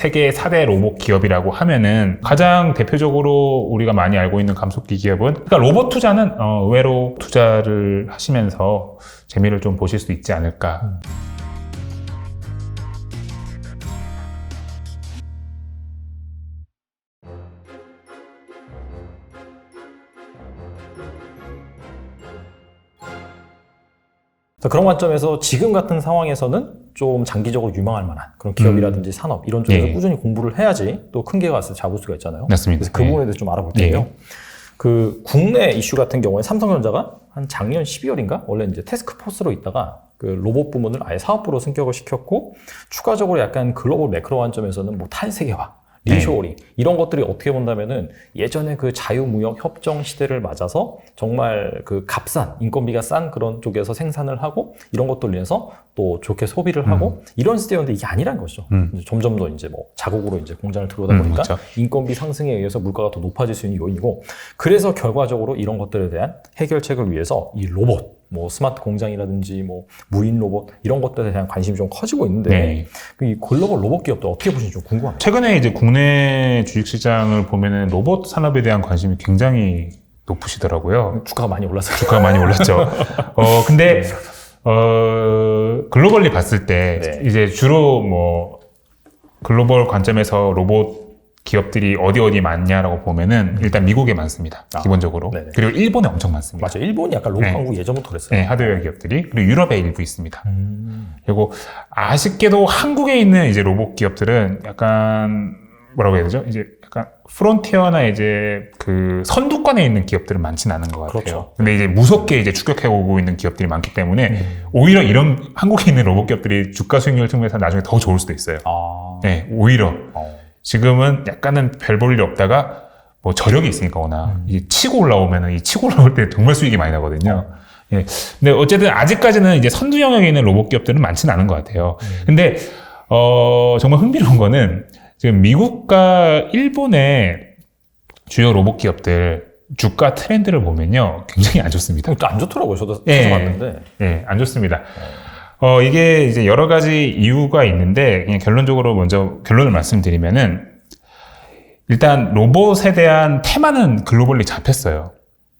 세계 4대 로봇 기업이라고 하면은 가장 대표적으로 우리가 많이 알고 있는 감속기 기업은, 그러니까 로봇 투자는 의외로 투자를 하시면서 재미를 좀 보실 수 있지 않을까. 그런 관점에서 지금 같은 상황에서는 좀 장기적으로 유망할 만한 그런 기업이라든지 산업 이런 쪽에서 예. 꾸준히 공부를 해야지 또 큰 기회가 왔을 때 잡을 수가 있잖아요. 맞습니다. 그래서 그 부분에 대해서 좀 알아볼 텐데요. 예. 그 국내 이슈 같은 경우에 삼성전자가 한 작년 12월인가 원래 이제 태스크포스로 있다가 그 로봇 부문을 아예 사업부로 승격을 시켰고, 추가적으로 약간 글로벌 매크로 관점에서는 뭐 탈세계화, 리쇼어링 이런 것들이 어떻게 본다면은 예전에 그 자유무역 협정 시대를 맞아서 정말 그 값싼 인건비가 싼 그런 쪽에서 생산을 하고 이런 것들을 인해서 또 좋게 소비를 하고 이런 시대였는데 이게 아니란 거죠. 이제 점점 더 이제 뭐 자국으로 이제 공장을 들어오다 보니까 그렇죠. 인건비 상승에 의해서 물가가 더 높아질 수 있는 요인이고, 그래서 결과적으로 이런 것들에 대한 해결책을 위해서 이 로봇, 뭐 스마트 공장이라든지 뭐 무인 로봇 이런 것들에 대한 관심이 좀 커지고 있는데 네. 이 글로벌 로봇 기업도 어떻게 보시는지 좀 궁금합니다. 최근에 이제 국내 주식시장을 보면은 로봇 산업에 대한 관심이 굉장히 높으시더라고요. 주가가 많이 올랐어요. 주가가 많이 올랐죠. 근데, 글로벌리 봤을 때, 네. 이제 주로 뭐, 글로벌 관점에서 로봇 기업들이 어디 많냐라고 보면은, 일단 미국에 많습니다. 기본적으로. 네네. 그리고 일본에 엄청 많습니다. 맞아요. 일본이 약간 로봇 네. 강국 예전부터 그랬어요. 네, 하드웨어 기업들이. 그리고 유럽에 일부 있습니다. 그리고 아쉽게도 한국에 있는 이제 로봇 기업들은 약간, 뭐라고 해야 되죠? 이제 약간 프론티어나 이제 그 선두권에 있는 기업들은 많지는 않은 것 같아요. 그렇죠. 근데 이제 무섭게 이제 추격해 오고 있는 기업들이 많기 때문에 오히려 이런 한국에 있는 로봇 기업들이 주가 수익률 측면에서 나중에 더 좋을 수도 있어요. 아. 네, 오히려. 지금은 약간은 별 볼 일 없다가 뭐 저력이 있으니까 워낙 이게 치고 올라오면은 이 치고 올라올 때 정말 수익이 많이 나거든요. 예. 근데 어쨌든 아직까지는 이제 선두 영역에 있는 로봇 기업들은 많지는 않은 것 같아요. 근데 정말 흥미로운 거는 지금 미국과 일본의 주요 로봇 기업들 주가 트렌드를 보면요, 굉장히 안 좋습니다. 또 안 좋더라고요. 저도 예. 찾아봤는데. 예, 안 좋습니다. 이게 이제 여러 가지 이유가 있는데, 그냥 결론적으로 먼저 결론을 말씀드리면은, 일단 로봇에 대한 테마는 글로벌리 잡혔어요.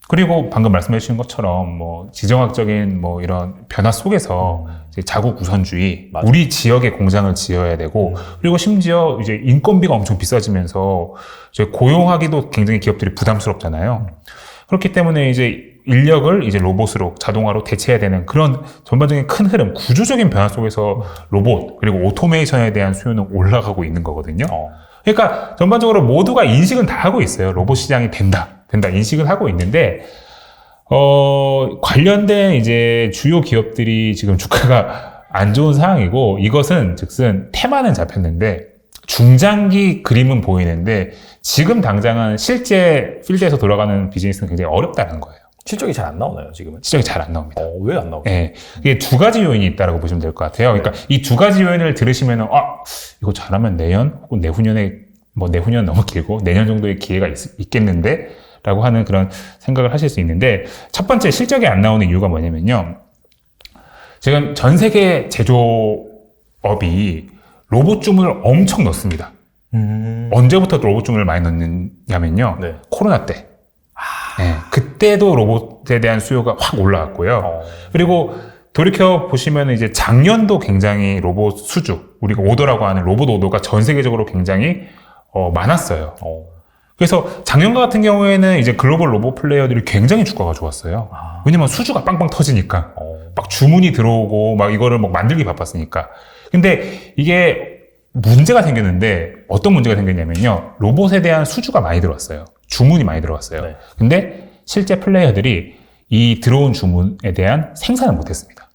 그리고 방금 말씀해 주신 것처럼 뭐 지정학적인 뭐 이런 변화 속에서 이제 자국 우선주의, 맞아요. 우리 지역에 공장을 지어야 되고, 그리고 심지어 이제 인건비가 엄청 비싸지면서 이제 고용하기도 굉장히 기업들이 부담스럽잖아요. 그렇기 때문에 이제 인력을 이제 로봇으로, 자동화로 대체해야 되는 그런 전반적인 큰 흐름, 구조적인 변화 속에서 로봇, 그리고 오토메이션에 대한 수요는 올라가고 있는 거거든요. 그러니까 전반적으로 모두가 인식은 다 하고 있어요. 로봇 시장이 된다 인식을 하고 있는데, 관련된 이제 주요 기업들이 지금 주가가 안 좋은 상황이고, 이것은 즉슨 테마는 잡혔는데 중장기 그림은 보이는데 지금 당장은 실제 필드에서 돌아가는 비즈니스는 굉장히 어렵다는 거예요. 실적이 잘 안 나오나요, 지금은? 실적이 잘 안 나옵니다. 왜 안 나오죠? 예. 이게 두 가지 요인이 있다고 보시면 될 것 같아요. 그러니까 이 두 가지 요인을 들으시면은, 이거 잘하면 내년 혹은 내후년에, 뭐 내후년 너무 길고 내년 정도의 기회가 있겠는데? 라고 하는 그런 생각을 하실 수 있는데, 첫 번째 실적이 안 나오는 이유가 뭐냐면요. 지금 전 세계 제조업이 로봇 주문을 엄청 넣습니다. 언제부터 로봇 주문을 많이 넣느냐면요. 네. 코로나 때. 네, 그때도 로봇에 대한 수요가 확 올라왔고요. 그리고 돌이켜 보시면 이제 작년도 굉장히 로봇 수주, 우리가 오더라고 하는 로봇 오더가 전 세계적으로 굉장히 많았어요. 그래서 작년과 같은 경우에는 이제 글로벌 로봇 플레이어들이 굉장히 주가가 좋았어요. 왜냐면 수주가 빵빵 터지니까. 막 주문이 들어오고 막 이거를 막 만들기 바빴으니까. 근데 이게 문제가 생겼는데, 어떤 문제가 생겼냐면요. 로봇에 대한 수주가 많이 들어왔어요. 주문이 많이 들어왔어요. 네. 근데 실제 플레이어들이 이 들어온 주문에 대한 생산을 못했습니다.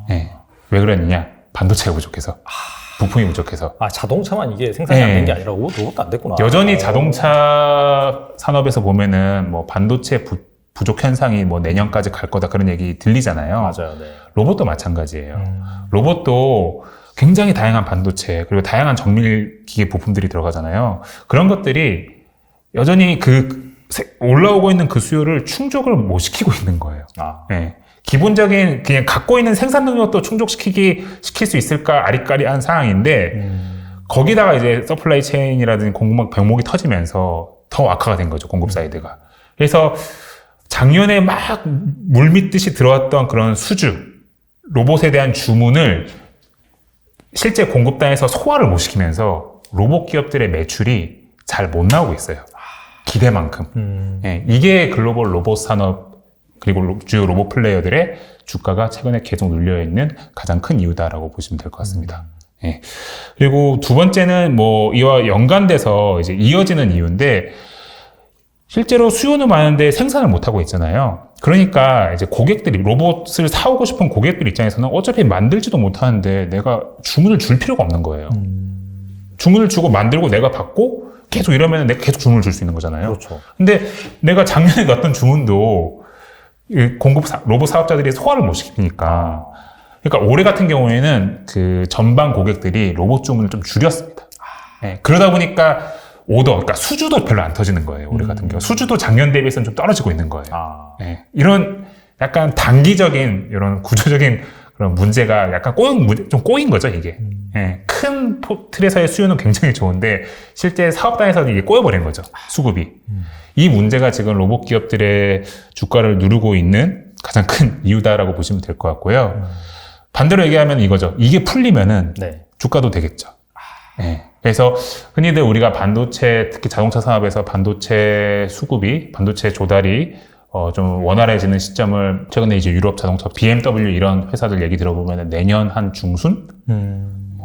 네. 왜 그랬느냐? 반도체가 부족해서. 부품이 부족해서. 자동차만 이게 생산이 안 된 게 아니라 로봇도 안 됐구나. 여전히 자동차 산업에서 보면은 뭐 반도체 부족 현상이 뭐 내년까지 갈 거다 그런 얘기 들리잖아요. 맞아요. 네. 로봇도 마찬가지예요. 로봇도 굉장히 다양한 반도체, 그리고 다양한 정밀 기계 부품들이 들어가잖아요. 그런 것들이 여전히 올라오고 있는 그 수요를 충족을 못 시키고 있는 거예요. 네. 기본적인 그냥 갖고 있는 생산 능력도 시킬 수 있을까 아리까리한 상황인데, 거기다가 이제 서플라이 체인이라든지 공급 병목이 터지면서 더 악화가 된 거죠, 공급 사이드가. 그래서 작년에 막 물밀듯이 들어왔던 그런 수주, 로봇에 대한 주문을 실제 공급단에서 소화를 못 시키면서 로봇 기업들의 매출이 잘 못 나오고 있어요. 기대만큼. 예, 이게 글로벌 로봇 산업 그리고 주요 로봇 플레이어들의 주가가 최근에 계속 눌려있는 가장 큰 이유다라고 보시면 될 것 같습니다. 예. 그리고 두 번째는 뭐 이와 연관돼서 이제 이어지는 이유인데 실제로 수요는 많은데 생산을 못하고 있잖아요. 그러니까 이제 고객들이 로봇을 사오고 싶은 고객들 입장에서는 어차피 만들지도 못하는데 내가 주문을 줄 필요가 없는 거예요. 주문을 주고 만들고 내가 받고 계속 이러면 내가 계속 주문을 줄 수 있는 거잖아요. 그렇죠. 근데 내가 작년에 갔던 주문도 로봇 사업자들이 소화를 못 시키니까. 그러니까 올해 같은 경우에는 그 전방 고객들이 로봇 주문을 좀 줄였습니다. 네, 그러다 보니까 그러니까 수주도 별로 안 터지는 거예요. 올해 같은 경우. 수주도 작년 대비해서는 좀 떨어지고 있는 거예요. 네, 이런 약간 단기적인 이런 구조적인 그런 문제가 약간 좀 꼬인 거죠, 이게. 네, 큰 틀에서의 수요는 굉장히 좋은데 실제 사업단에서는 이게 꼬여버린 거죠, 수급이. 이 문제가 지금 로봇 기업들의 주가를 누르고 있는 가장 큰 이유다라고 보시면 될 것 같고요. 반대로 얘기하면 이거죠. 이게 풀리면은 네. 주가도 되겠죠. 네. 그래서 흔히들 우리가 반도체, 특히 자동차 산업에서 반도체 수급이, 반도체 조달이 좀 원활해지는 시점을 최근에 이제 유럽 자동차, BMW 이런 회사들 얘기 들어보면 내년 한 중순?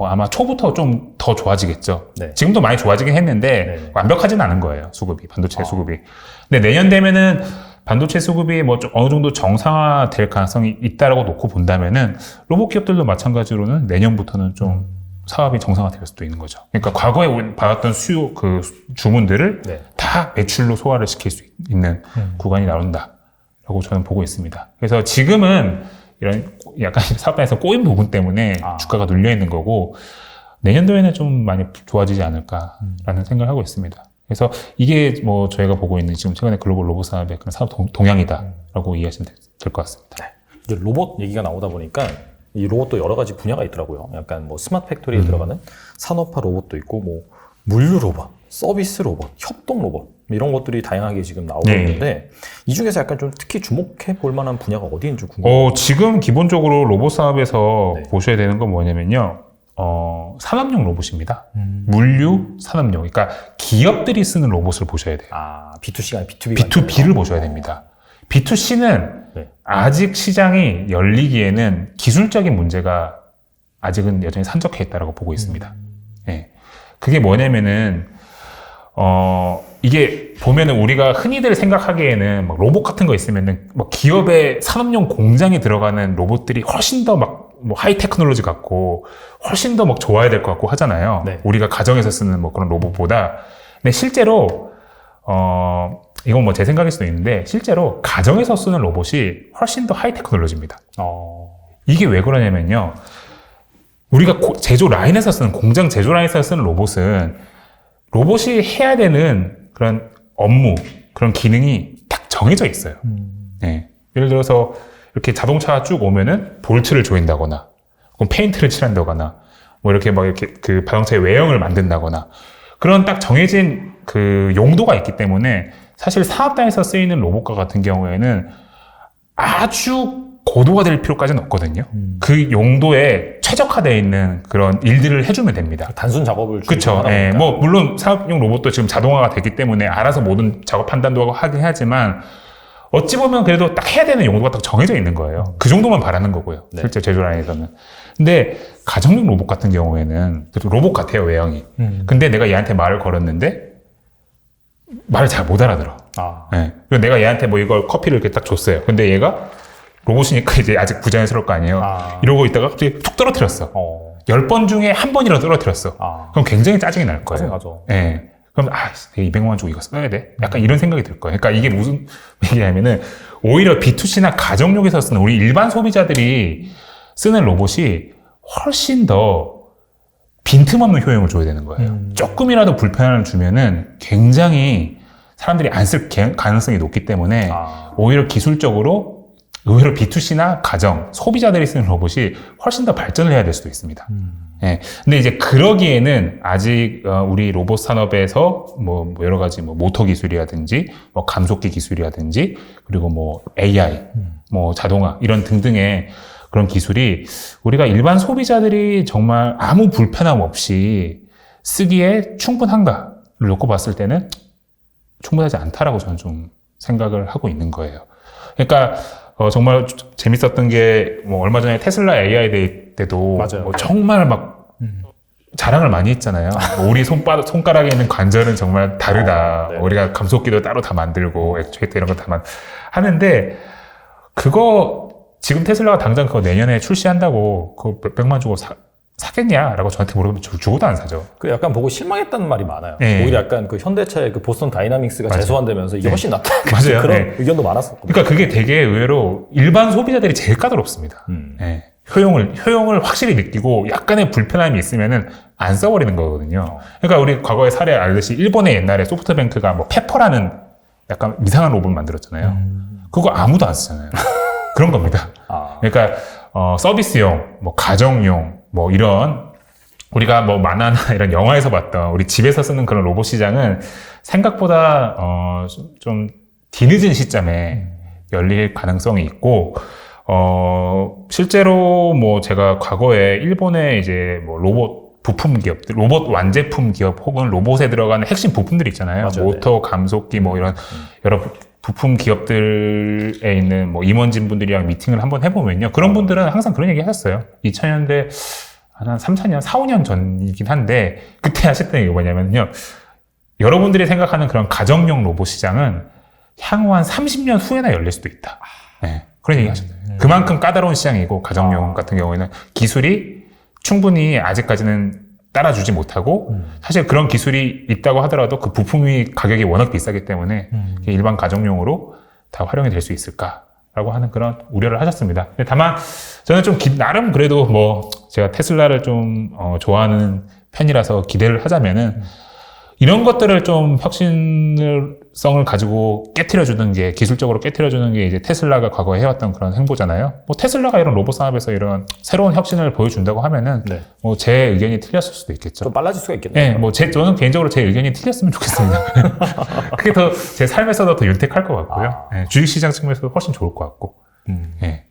아마 초부터 좀 더 좋아지겠죠. 네. 지금도 많이 좋아지긴 했는데 네. 완벽하진 않은 거예요. 수급이, 반도체 수급이. 근데 내년 되면은 반도체 수급이 뭐 좀 어느 정도 정상화될 가능성이 있다라고 놓고 본다면은 로봇 기업들도 마찬가지로는 내년부터는 좀 사업이 정상화될 수도 있는 거죠. 그러니까 과거에 받았던 수요 그 주문들을 네. 다 매출로 소화를 시킬 수 있는 구간이 나온다라고 저는 보고 있습니다. 그래서 지금은 이런 약간 사업단에서 꼬인 부분 때문에 주가가 눌려 있는 거고 내년도에는 좀 많이 좋아지지 않을까라는 생각을 하고 있습니다. 그래서 이게 뭐 저희가 보고 있는 지금 최근에 글로벌 로봇 산업의 그런 사업 동향이다라고 이해하시면 될 것 같습니다. 네. 이제 로봇 얘기가 나오다 보니까 이 로봇도 여러 가지 분야가 있더라고요. 약간 뭐 스마트 팩토리에 들어가는 산업화 로봇도 있고, 뭐 물류 로봇, 서비스 로봇, 협동 로봇 이런 것들이 다양하게 지금 나오고 네. 있는데 이 중에서 약간 좀 특히 주목해 볼 만한 분야가 어디인지 궁금해요. 지금 기본적으로 로봇 사업에서 네. 보셔야 되는 건 뭐냐면요. 산업용 로봇입니다. 물류 산업용. 그러니까 기업들이 쓰는 로봇을 보셔야 돼요. B2C가 아니라 B2B가 B2B를 보셔야 됩니다. B2C는 네. 아직 시장이 열리기에는 기술적인 문제가 아직은 여전히 산적해 있다고 보고 있습니다. 예. 그게 뭐냐면은, 이게 보면은 우리가 흔히들 생각하기에는 막 로봇 같은 거 있으면은 뭐 기업의 산업용 공장에 들어가는 로봇들이 훨씬 더 막 뭐 하이 테크놀로지 같고 훨씬 더 막 좋아야 될 것 같고 하잖아요. 네. 우리가 가정에서 쓰는 뭐 그런 로봇보다. 근데 실제로, 이건 뭐 제 생각일 수도 있는데 실제로 가정에서 쓰는 로봇이 훨씬 더 하이 테크놀로지입니다. 이게 왜 그러냐면요. 우리가 제조 라인에서 쓰는 공장 제조 라인에서 쓰는 로봇은 로봇이 해야 되는 그런 업무, 그런 기능이 딱 정해져 있어요. 네. 예를 들어서 이렇게 자동차가 쭉 오면은 볼트를 조인다거나, 혹은 페인트를 칠한다거나, 뭐 이렇게 막 이렇게 그 자동차의 외형을 만든다거나, 그런 딱 정해진 그 용도가 있기 때문에 사실 사업단에서 쓰이는 로봇과 같은 경우에는 아주 고도화될 필요까지는 없거든요. 그 용도에 최적화되어 있는 그런 일들을 해주면 됩니다. 단순 작업을 그렇죠. 예, 뭐 물론 사업용 로봇도 지금 자동화가 됐기 때문에 알아서 모든 작업 판단도 하긴 하지만 어찌 보면 그래도 딱 해야 되는 용도가 딱 정해져 있는 거예요. 그 정도만 바라는 거고요. 네. 실제 제조 라인에서는. 근데 가정용 로봇 같은 경우에는 로봇 같아요, 외형이. 근데 내가 얘한테 말을 걸었는데 말을 잘 못 알아들어. 예. 그리고 내가 얘한테 뭐 이걸 커피를 이렇게 딱 줬어요. 근데 얘가 로봇이니까 이제 아직 부자연스러울 거 아니에요. 이러고 있다가 갑자기 툭 떨어뜨렸어. 10번 중에 한 번이라도 떨어뜨렸어. 그럼 굉장히 짜증이 날 거예요. 짜증나죠. 예. 그럼, 내가 200만 원 주고 이거 써야 돼? 약간 이런 생각이 들 거예요. 그러니까 이게 무슨 얘기냐면은, 오히려 B2C나 가정용에서 쓰는 우리 일반 소비자들이 쓰는 로봇이 훨씬 더 빈틈없는 효용을 줘야 되는 거예요. 조금이라도 불편함을 주면은 굉장히 사람들이 안 쓸 가능성이 높기 때문에 오히려 기술적으로 의외로 B2C나 가정, 소비자들이 쓰는 로봇이 훨씬 더 발전을 해야 될 수도 있습니다. 예. 근데 이제 그러기에는 아직 우리 로봇 산업에서 뭐 여러 가지 뭐 모터 기술이라든지 뭐 감속기 기술이라든지 그리고 뭐 AI, 뭐 자동화 이런 등등의 그런 기술이 우리가 일반 소비자들이 정말 아무 불편함 없이 쓰기에 충분한가를 놓고 봤을 때는 충분하지 않다라고 저는 좀 생각을 하고 있는 거예요. 그러니까 정말 재밌었던 게 뭐 얼마 전에 테슬라 AI 데이 때도 맞아요. 뭐 정말 막 자랑을 많이 했잖아요. 뭐 우리 손가락에 있는 관절은 정말 다르다. 네. 우리가 감속기도 따로 다 만들고 액추에이터 이런 거 다 하는데 그거 지금 테슬라가 당장 그거 내년에 출시한다고 그거 몇백만 주고 사겠냐라고 저한테 물어보면 죽어도 안 사죠. 그 약간 보고 실망했다는 말이 많아요. 네. 오히려 약간 그 현대차의 그 보스턴 다이나믹스가 맞아요. 재소환되면서 이게 네. 훨씬 낫다. 맞아요. 그런 네. 의견도 많았었거든요. 그러니까 그게 되게 의외로 일반 소비자들이 제일 까다롭습니다. 예. 효용을 확실히 느끼고 약간의 불편함이 있으면은 안 써버리는 거거든요. 그러니까 우리 과거에 사례 알듯이 일본의 옛날에 소프트뱅크가 뭐 페퍼라는 약간 이상한 로봇 만들었잖아요. 그거 아무도 안 쓰잖아요. 그런 겁니다. 그러니까 서비스용, 뭐 가정용, 뭐 이런 우리가 뭐 만화나 이런 영화에서 봤던 우리 집에서 쓰는 그런 로봇 시장은 생각보다 좀 뒤늦은 시점에 열릴 가능성이 있고 실제로 뭐 제가 과거에 일본의 이제 뭐 로봇 부품 기업들, 로봇 완제품 기업 혹은 로봇에 들어가는 핵심 부품들이 있잖아요. 맞아요. 모터, 감속기 뭐 이런 여러 부품 기업들에 있는 뭐 임원진 분들이랑 미팅을 한번 해보면요. 그런 분들은 항상 그런 얘기 하셨어요. 2000년대 한 3, 4년, 4, 5년 전이긴 한데 그때 하셨던 게 뭐냐면요. 여러분들이 생각하는 그런 가정용 로봇 시장은 향후 한 30년 후에나 열릴 수도 있다. 네, 그런 얘기 하셨어요. 그만큼 까다로운 시장이고 가정용 같은 경우에는 기술이 충분히 아직까지는 따라주지 못하고 사실 그런 기술이 있다고 하더라도 그 부품이 가격이 워낙 비싸기 때문에 일반 가정용으로 다 활용이 될 수 있을까라고 하는 그런 우려를 하셨습니다. 근데 다만 저는 좀 나름 그래도 뭐 제가 테슬라를 좀 좋아하는 편이라서 기대를 하자면은 이런 것들을 좀 혁신성을 가지고 깨트려주는 게, 기술적으로 깨트려주는 게 이제 테슬라가 과거에 해왔던 그런 행보잖아요. 뭐 테슬라가 이런 로봇 산업에서 이런 새로운 혁신을 보여준다고 하면은 네. 뭐 제 의견이 틀렸을 수도 있겠죠. 좀 빨라질 수가 있겠네요. 네, 뭐 저는 개인적으로 제 의견이 틀렸으면 좋겠습니다. 그게 더 제 삶에서도 더 윤택할 것 같고요. 네, 주식시장 측면에서도 훨씬 좋을 것 같고. 네.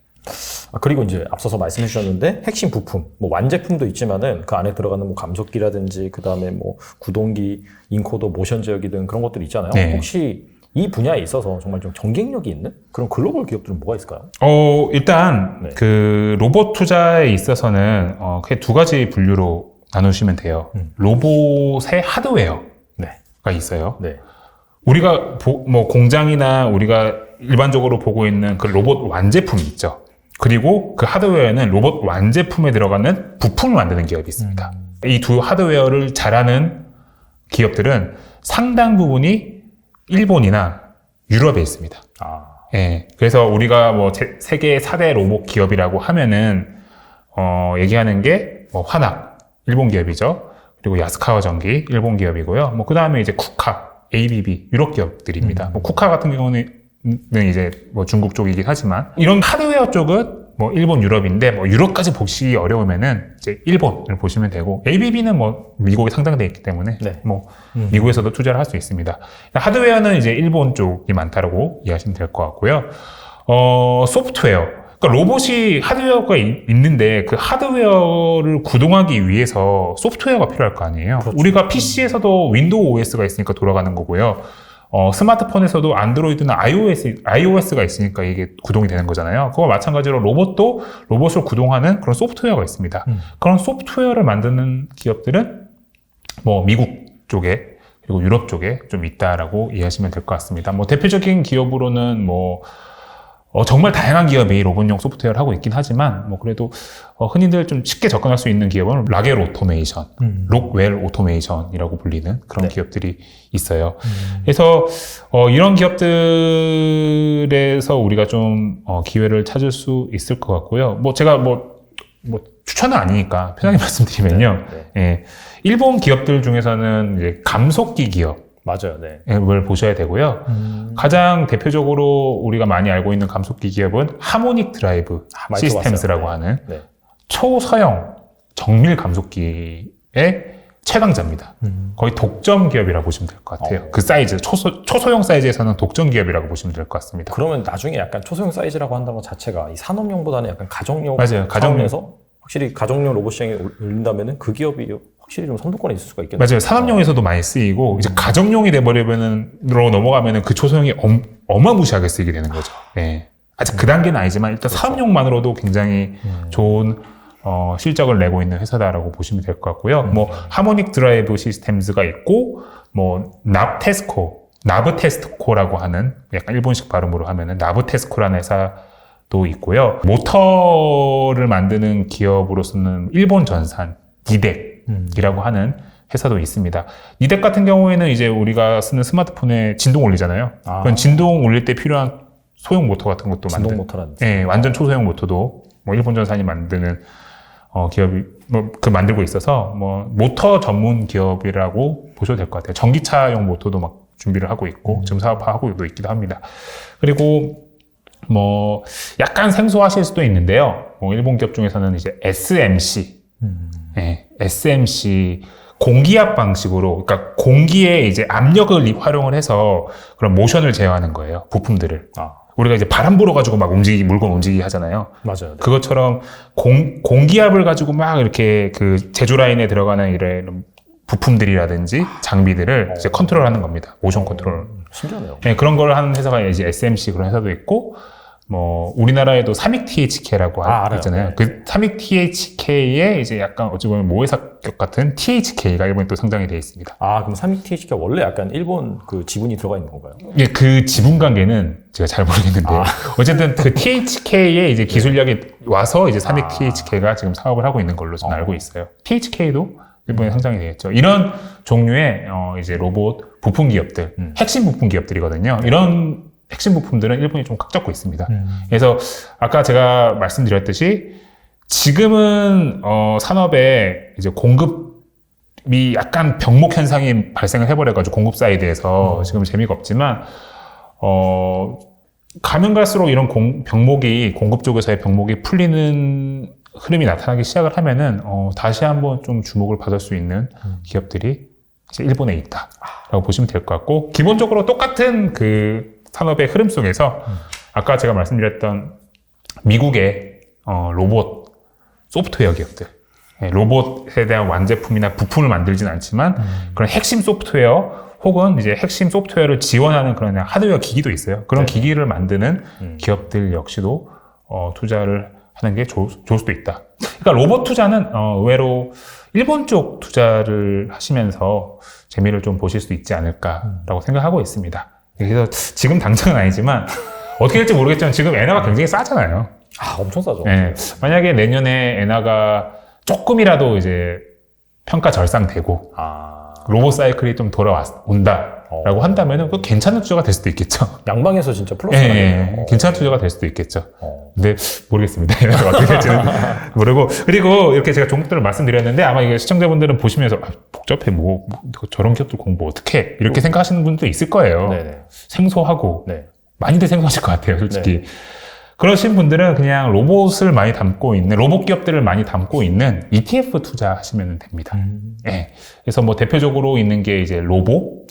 그리고 이제 앞서서 말씀해 주셨는데 핵심 부품, 뭐 완제품도 있지만은 그 안에 들어가는 뭐 감속기라든지 그 다음에 뭐 구동기, 인코더, 모션 제어기 등 그런 것들 있잖아요. 네. 혹시 이 분야에 있어서 정말 좀 경쟁력이 있는 그런 글로벌 기업들은 뭐가 있을까요? 일단 네. 그 로봇 투자에 있어서는 크게 두 가지 분류로 나누시면 돼요. 로봇의 하드웨어가 네. 있어요. 네. 우리가 뭐 공장이나 우리가 일반적으로 보고 있는 그 로봇 완제품이 있죠. 그리고 그 하드웨어에는 로봇 완제품에 들어가는 부품을 만드는 기업이 있습니다. 이 두 하드웨어를 잘하는 기업들은 상당 부분이 일본이나 유럽에 있습니다. 예. 그래서 우리가 뭐 세계 4대 로봇 기업이라고 하면은 얘기하는 게 뭐 화낙 일본 기업이죠. 그리고 야스카와 전기 일본 기업이고요. 뭐 그다음에 이제 쿠카, ABB 유럽 기업들입니다. 뭐 쿠카 같은 경우는 이제 뭐 중국 쪽이긴 하지만 이런 하드웨어 쪽은 뭐 일본, 유럽인데 뭐 유럽까지 보시기 어려우면은 이제 일본을 보시면 되고 ABB는 뭐 미국에 상장돼 있기 때문에 네. 뭐 미국에서도 투자를 할 수 있습니다. 하드웨어는 이제 일본 쪽이 많다라고 이해하시면 될 것 같고요. 소프트웨어. 그러니까 로봇이 하드웨어가 있는데 그 하드웨어를 구동하기 위해서 소프트웨어가 필요할 거 아니에요. 그렇죠. 우리가 PC에서도 윈도우 OS가 있으니까 돌아가는 거고요. 스마트폰에서도 안드로이드나 iOS가 있으니까 이게 구동이 되는 거잖아요. 그거 마찬가지로 로봇도 로봇을 구동하는 그런 소프트웨어가 있습니다. 그런 소프트웨어를 만드는 기업들은 뭐 미국 쪽에 그리고 유럽 쪽에 좀 있다라고 이해하시면 될 것 같습니다. 뭐 대표적인 기업으로는 뭐 정말 다양한 기업이 로봇용 소프트웨어를 하고 있긴 하지만 뭐 그래도 흔히들 좀 쉽게 접근할 수 있는 기업은 라겔 오토메이션, 록웰 오토메이션이라고 불리는 그런 네. 기업들이 있어요. 그래서 이런 기업들에서 우리가 좀 기회를 찾을 수 있을 것 같고요. 뭐 제가 뭐 추천은 아니니까 편하게 말씀드리면요. 네. 예, 일본 기업들 중에서는 이제 감속기 기업 맞아요. 네. 을 보셔야 되고요. 가장 대표적으로 우리가 많이 알고 있는 감속기 기업은 하모닉 드라이브 많이 시스템스라고 들어봤어요. 하는 네. 초서형 정밀 감속기의 최강자입니다. 거의 독점 기업이라고 보시면 될 것 같아요. 그 사이즈, 초소형 사이즈에서는 독점 기업이라고 보시면 될 것 같습니다. 그러면 나중에 약간 초소형 사이즈라고 한다는 것 자체가 이 산업용보다는 약간 가정용 맞아요. 가정용. 차원에서 확실히 가정용 로봇 시장에 올린다면은 그 기업이 확실히 좀 선두권에 있을 수가 있겠네요. 맞아요. 산업용에서도 많이 쓰이고 이제 가정용이 돼버리면으로 넘어가면은 그 초소형이 어마무시하게 쓰이게 되는 거죠. 예. 아직 그 단계는 아니지만 일단 산업용만으로도 굉장히 좋은 실적을 내고 있는 회사다라고 보시면 될 것 같고요. 뭐 하모닉 드라이브 시스템즈가 있고 뭐 나브테스코라고 하는 약간 일본식 발음으로 하면은 나브테스코라는 회사도 있고요. 모터를 만드는 기업으로서는 일본 전산 니덱이라고 하는 회사도 있습니다. 니덱 같은 경우에는 이제 우리가 쓰는 스마트폰에 진동 올리잖아요. 그건 진동 올릴 때 필요한 소형 모터 같은 것도 진동 모터라는. 예, 완전 초소형 모터도 뭐 일본 전산이 만드는 기업이 그 만들고 있어서 뭐 모터 전문 기업이라고 보셔도 될 것 같아요. 전기차용 모터도 막 준비를 하고 있고 지금 사업화하고 있기도 합니다. 그리고 뭐 약간 생소하실 수도 있는데요. 뭐 일본 기업 중에서는 이제 SMC, SMC 공기압 방식으로, 그러니까 공기의 이제 압력을 활용을 해서 그런 모션을 제어하는 거예요. 부품들을. 우리가 이제 바람 불어가지고 막 물건 움직이게 하잖아요. 맞아요. 네. 그것처럼 공기압을 가지고 막 이렇게 그 제조 라인에 들어가는 이런 부품들이라든지 장비들을 이제 컨트롤하는 겁니다. 모션 컨트롤. 신기하네요. 네, 그런 걸 하는 회사가 이제 SMC 그런 회사도 있고, 뭐 우리나라에도 삼익 THK라고 있잖아요. 네. 그 삼익 THK에 이제 약간 어찌 보면 모회사격 같은 THK가 일본에 또 상장이 되어 있습니다. 그럼 삼익 TH가 원래 약간 일본 그 지분이 들어가 있는 건가요? 예, 그 지분 관계는 제가 잘 모르겠는데 어쨌든 그 THK에 이제 기술력이 와서 이제 삼익 THK가 지금 사업을 하고 있는 걸로 저는 알고 있어요. THK도 일본에 상장이 되겠죠. 이런 종류의 이제 로봇 부품 기업들, 핵심 부품 기업들이거든요. 이런 핵심 부품들은 일본이 좀 각 잡고 있습니다. 그래서 아까 제가 말씀드렸듯이 지금은 산업에 이제 공급이 약간 병목 현상이 발생을 해버려가지고 공급 사이드에서 지금 재미가 없지만 가면 갈수록 이런 병목이 공급 쪽에서의 병목이 풀리는 흐름이 나타나기 시작을 하면은 다시 한번 좀 주목을 받을 수 있는 기업들이 이제 일본에 있다라고 보시면 될 것 같고, 기본적으로 똑같은 그 산업의 흐름 속에서 아까 제가 말씀드렸던 미국의 로봇 소프트웨어 기업들, 로봇에 대한 완제품이나 부품을 만들진 않지만 그런 핵심 소프트웨어 혹은 이제 핵심 소프트웨어를 지원하는 그런 하드웨어 기기도 있어요. 그런 기기를 만드는 기업들 역시도 투자를 하는 게 좋을 수도 있다. 그러니까 로봇 투자는 의외로 일본 쪽 투자를 하시면서 재미를 좀 보실 수 있지 않을까라고 생각하고 있습니다. 그래서 지금 당장은 아니지만 어떻게 될지 모르겠지만 지금 엔화가 굉장히 싸잖아요. 엄청 싸죠. 네. 만약에 내년에 엔화가 조금이라도 이제 평가 절상되고 로봇 사이클이 좀 돌아온다라고 한다면은 그 괜찮은 투자가 될 수도 있겠죠. 양방에서 진짜 플러스가 되네요. 괜찮은 투자가 될 수도 있겠죠. 근데 모르겠습니다. 어떻게 될지는 모르고. 그리고 이렇게 제가 종목들을 말씀드렸는데 아마 이게 시청자분들은 보시면서 복잡해 뭐 저런 기업들 공부 어떻게 해? 이렇게 생각하시는 분도 있을 거예요. 네네. 생소하고 많이들 생소하실 것 같아요, 솔직히. 네. 그러신 분들은 그냥 로봇을 많이 담고 있는, 로봇 기업들을 많이 담고 있는 ETF 투자하시면 됩니다. 그래서 뭐 대표적으로 있는 게 이제 로보,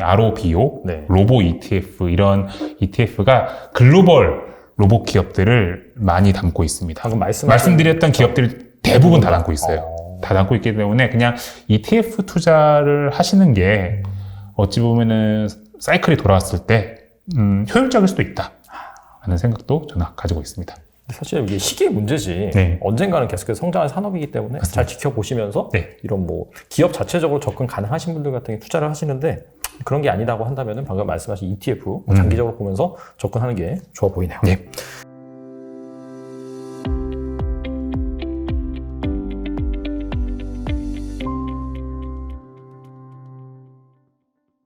ROBO, 로보 ETF, 이런 ETF가 글로벌 로봇 기업들을 많이 담고 있습니다. 방금 말씀드렸던 기업들 대부분 다 담고 있어요. 다 담고 있기 때문에 그냥 ETF 투자를 하시는 게 어찌 보면은 사이클이 돌아왔을 때 효율적일 수도 있다 하는 생각도 저는 가지고 있습니다. 사실 이게 시기의 문제지 언젠가는 계속해서 성장할 산업이기 때문에 맞습니다. 잘 지켜보시면서 이런 뭐 기업 자체적으로 접근 가능하신 분들 같은 게 투자를 하시는데 그런 게 아니다고 한다면 방금 말씀하신 ETF 장기적으로 보면서 접근하는 게 좋아 보이네요.